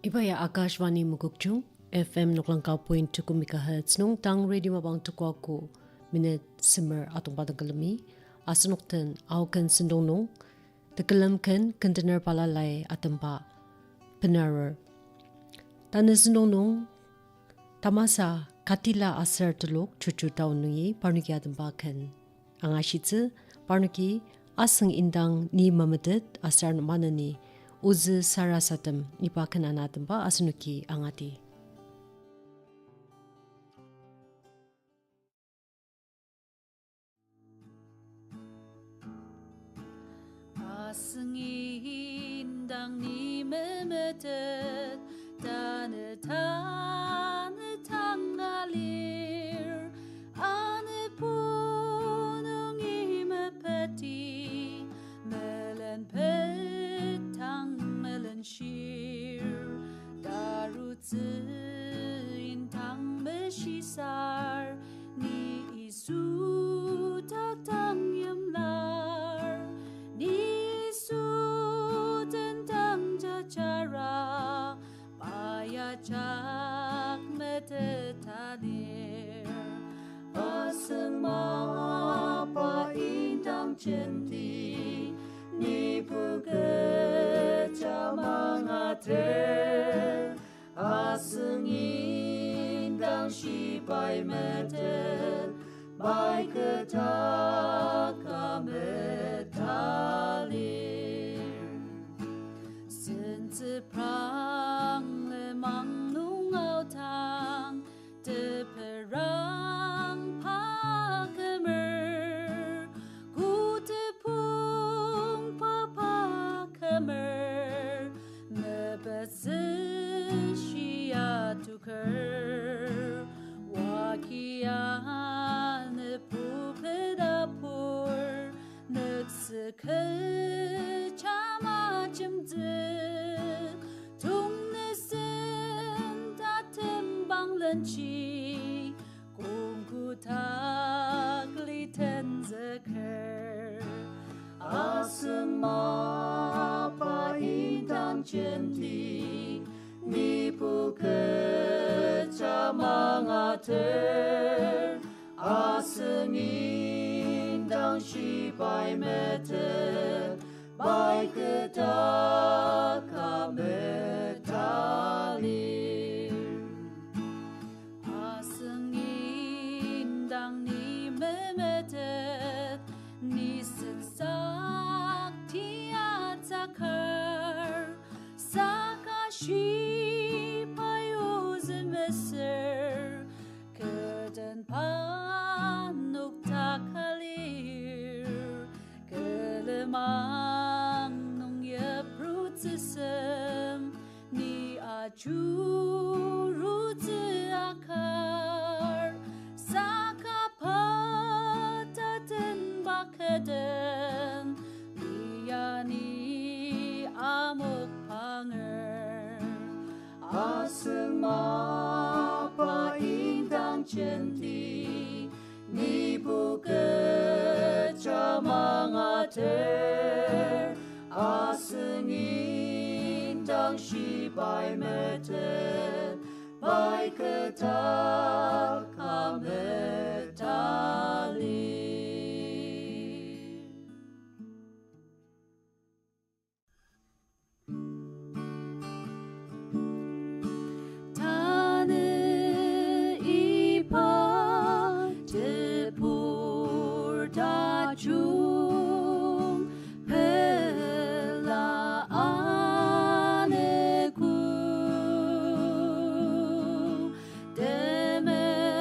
Ibaya Akashvani Mugukchu, FM Nuklangka Point to MHz nung tang radio mabang tukwaku minute simmer atong padagalami asunukten aukan sindong nung tekalamkan container palalay atempa penarer. Tanasindong nung tamasa katila asar tuluk cucu taun nungi parnuki atembakan. Ang ashitse parnuki aseng indang ni mamadet asar manani uzu sarasatem ipakan anatemba asunuki angati. Aseng indang ni mamadet tane tanggalir ane punung imepeti melen petang melen shir darut intang meshisar ni isu tatang yamlar ni isu tentang jacara Ayacak metetadir Asema pa indang centi Ni buke camangatre Aseng indang shibai metet Bai ketaka metalir Sense prang mang nung ao tang de perang pa kemer ku te pung pa kemer me besishia tuker wakia ne pupedapur nekse ke chama jemze Lenchi kungku takli tenzeker asema pa indang centi ni buke camangater aseng indang shibai meter bai kedaka metali She payos meser keden panuk takalir kelemang nung ye brutsem ni aju rutse akar sakapata den bakeden liani amuk panger Asema pa indang centi ni buke camangater aseng indang shibai meter bai ketak kametali Jung pela aneku demelu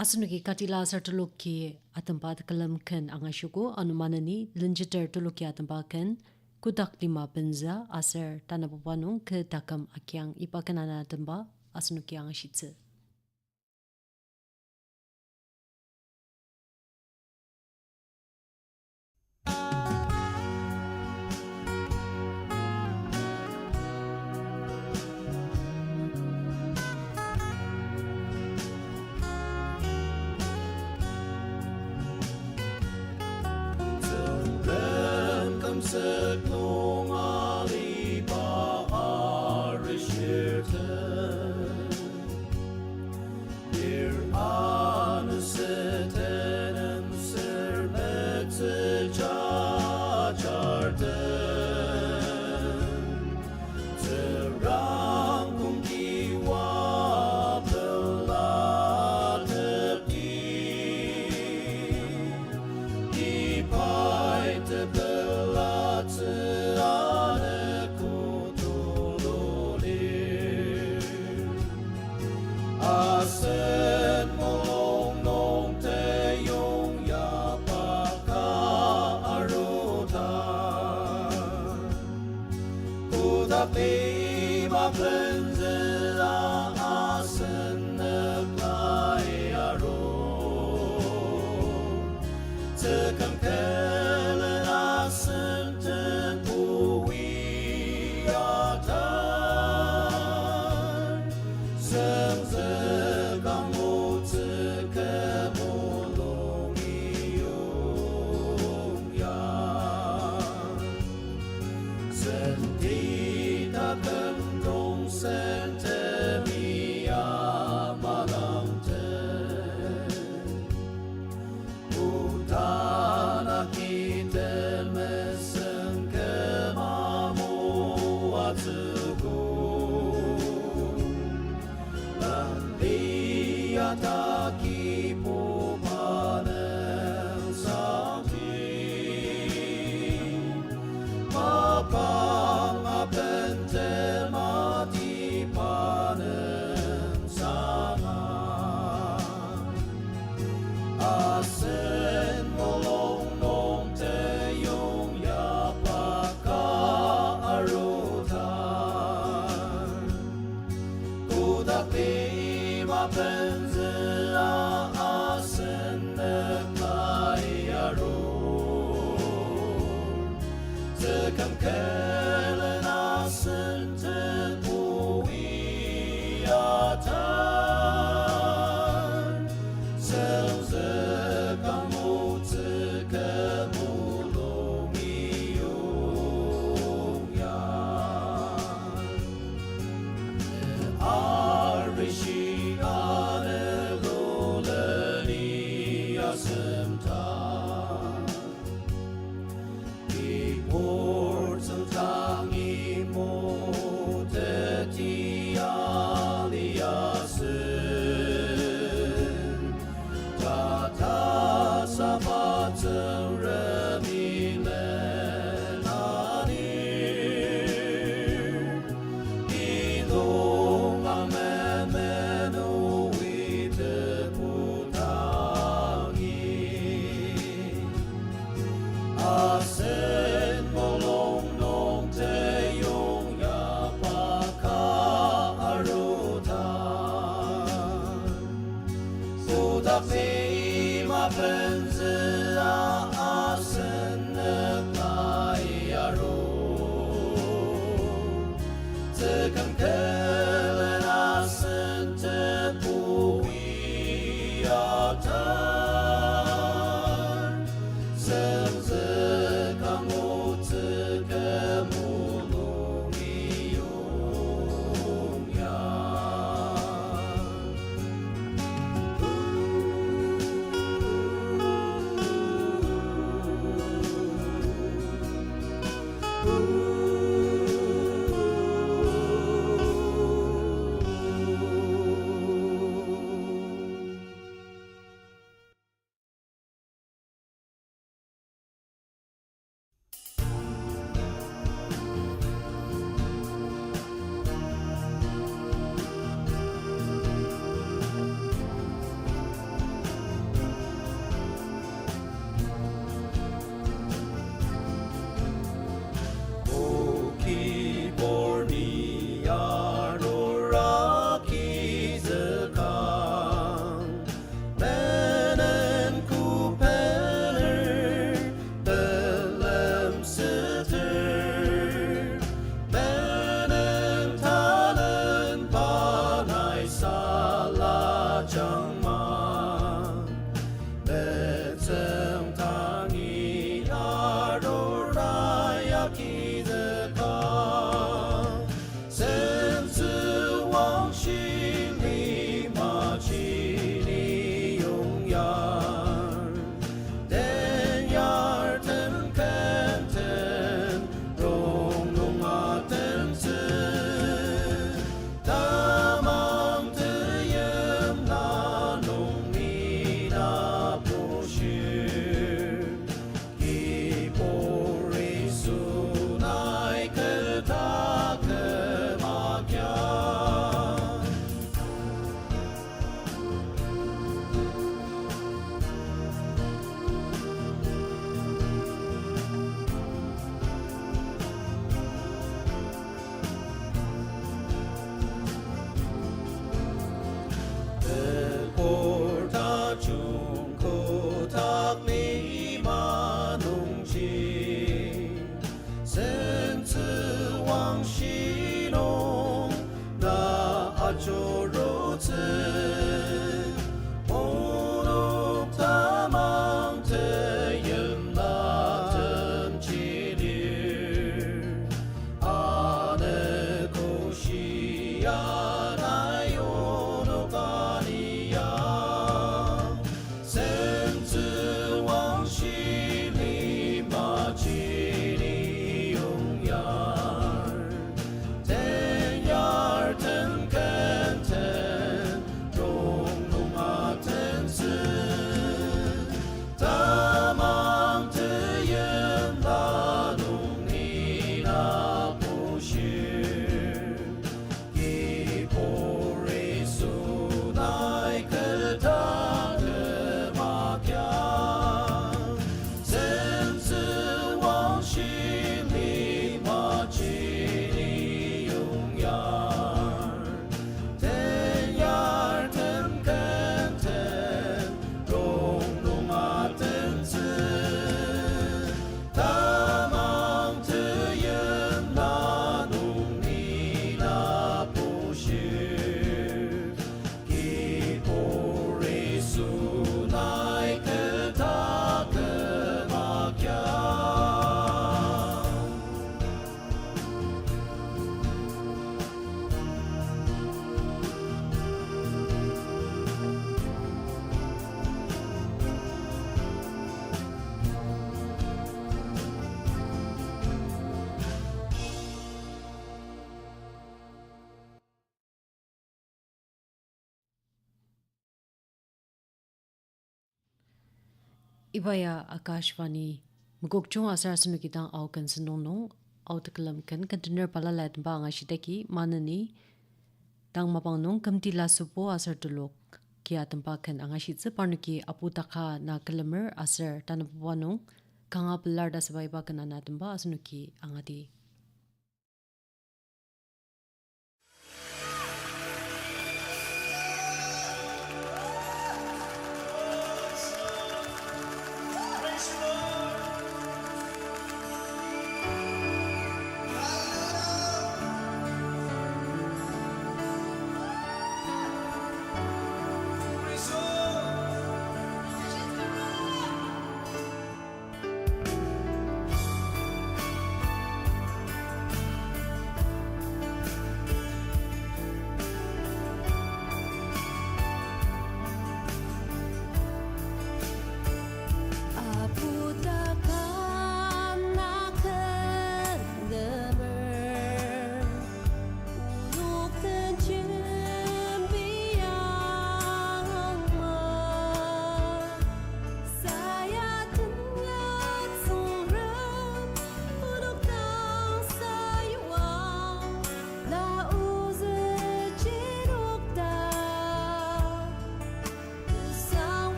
Asunuki katila sar tuluki atempat kelemken angasyuku anumanani lenjeter tuluki atempaken kudak lima benza asar tanapapanung ke takam akyang ipakanana temba asunuki angashitse. Seknung aliba arishirte Bir anısetenen sermetse çaçarte Terang kumkiwa pelatep Ipai te Asen molong nong te yong ya pa ka aruta Kudak lima plenze la asen neglai aro Tekam kelen asen tempu wiatan Semze Taki po panen samti Mapang apente mati 往戏弄，那就如此。Ibaya Akashvani Mugokchung Asar Sunukitang Aukan Sinonong Autakalam kan container palalat ba nga shiteki manani tang mapangnong kamtila supo asar tulok kia tampakan ang ashitsa parnuki aputaka na kalamer asar tanapuanong kanga pelarda sabay ba kanana tamba asunuki ang adi.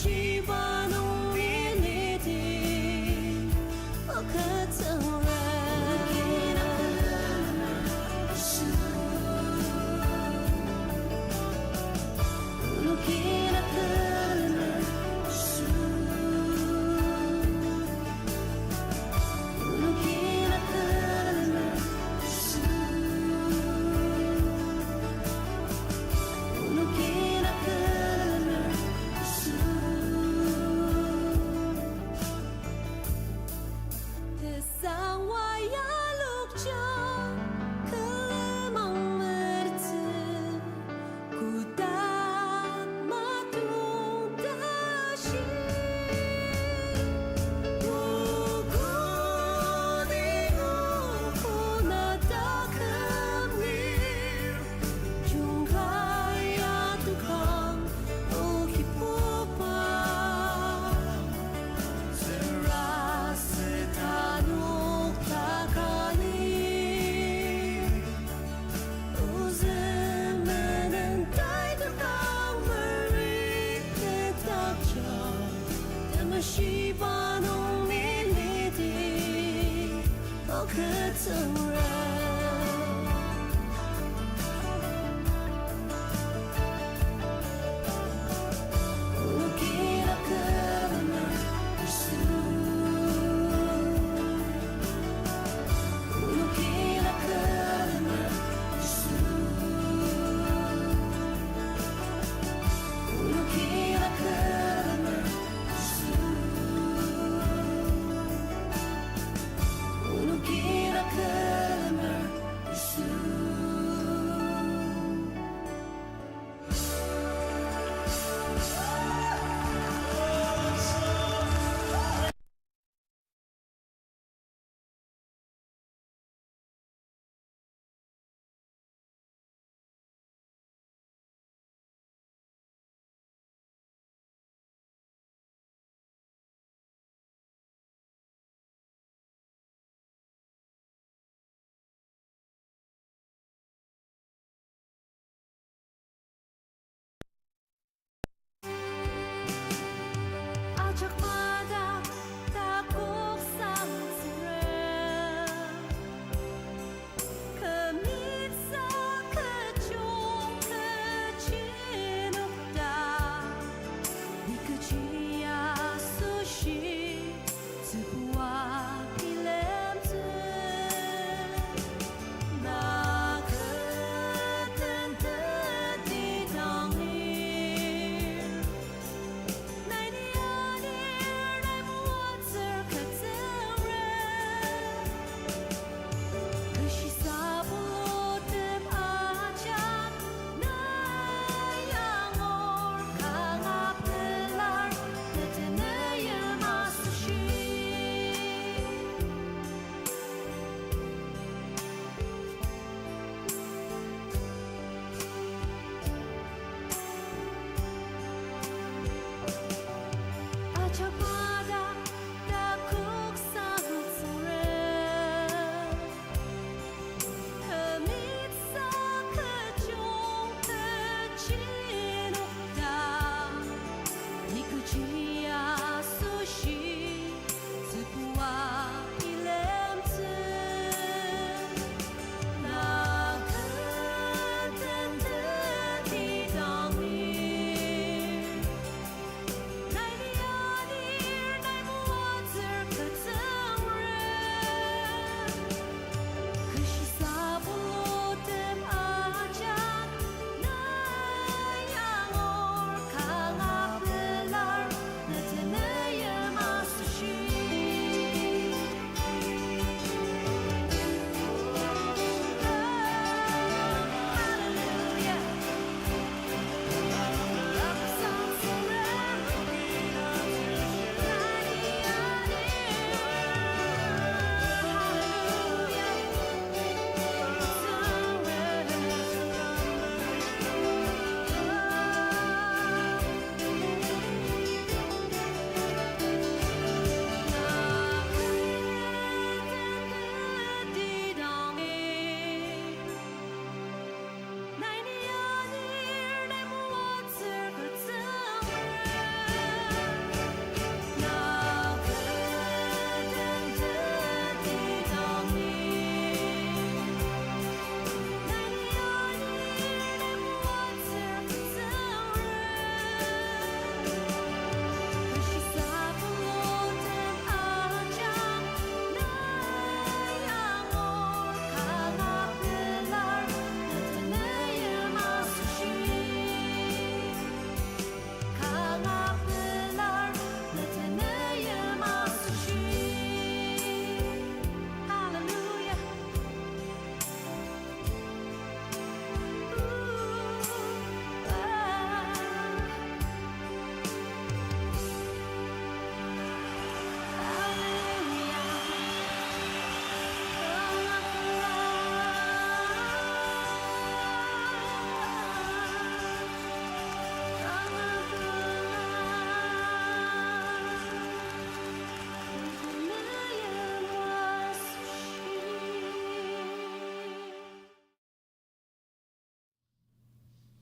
希望能为你的，我可承认。希望能为你的，我可承认。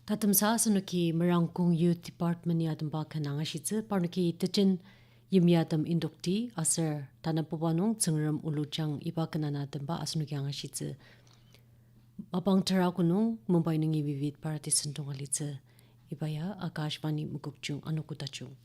Tatamsa sanuki Merangkung Youth Department yadam ba kananga shitze parnuki tichin yimyadam indukti asar tanapawanong tsengram ulujang iba kanana damba asunuki anga shitze. Mabang tara kunung Mumbai nungi vivid parati sentung alitze. Ibaya Akashvani Mukukchung Anukutachung.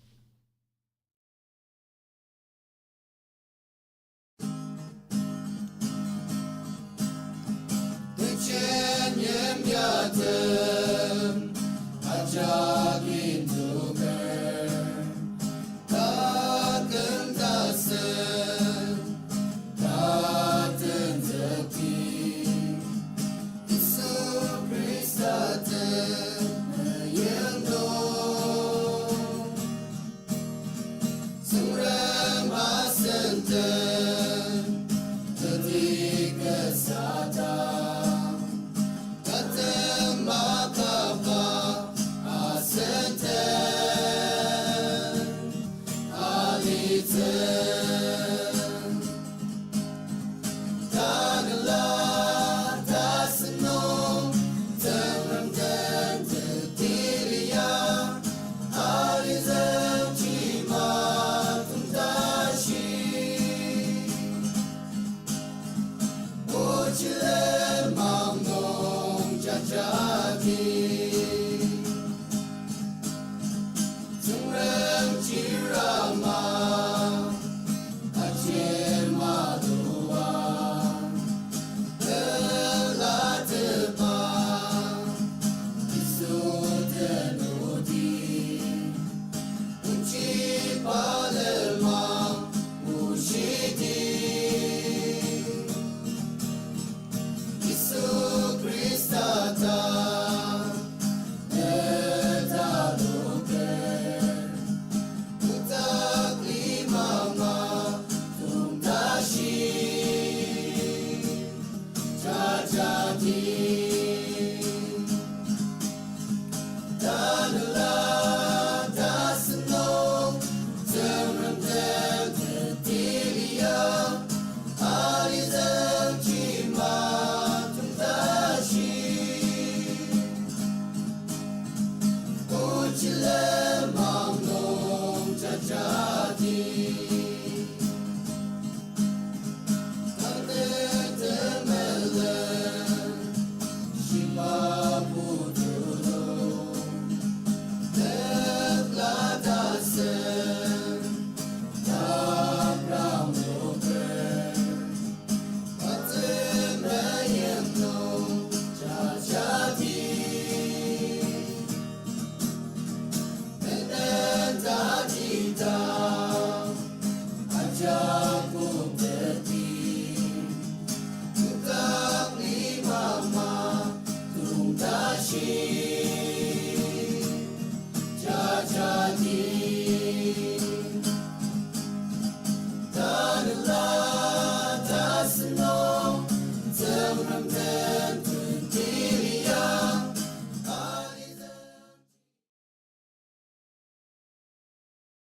Chile Mangong Cha Cha Di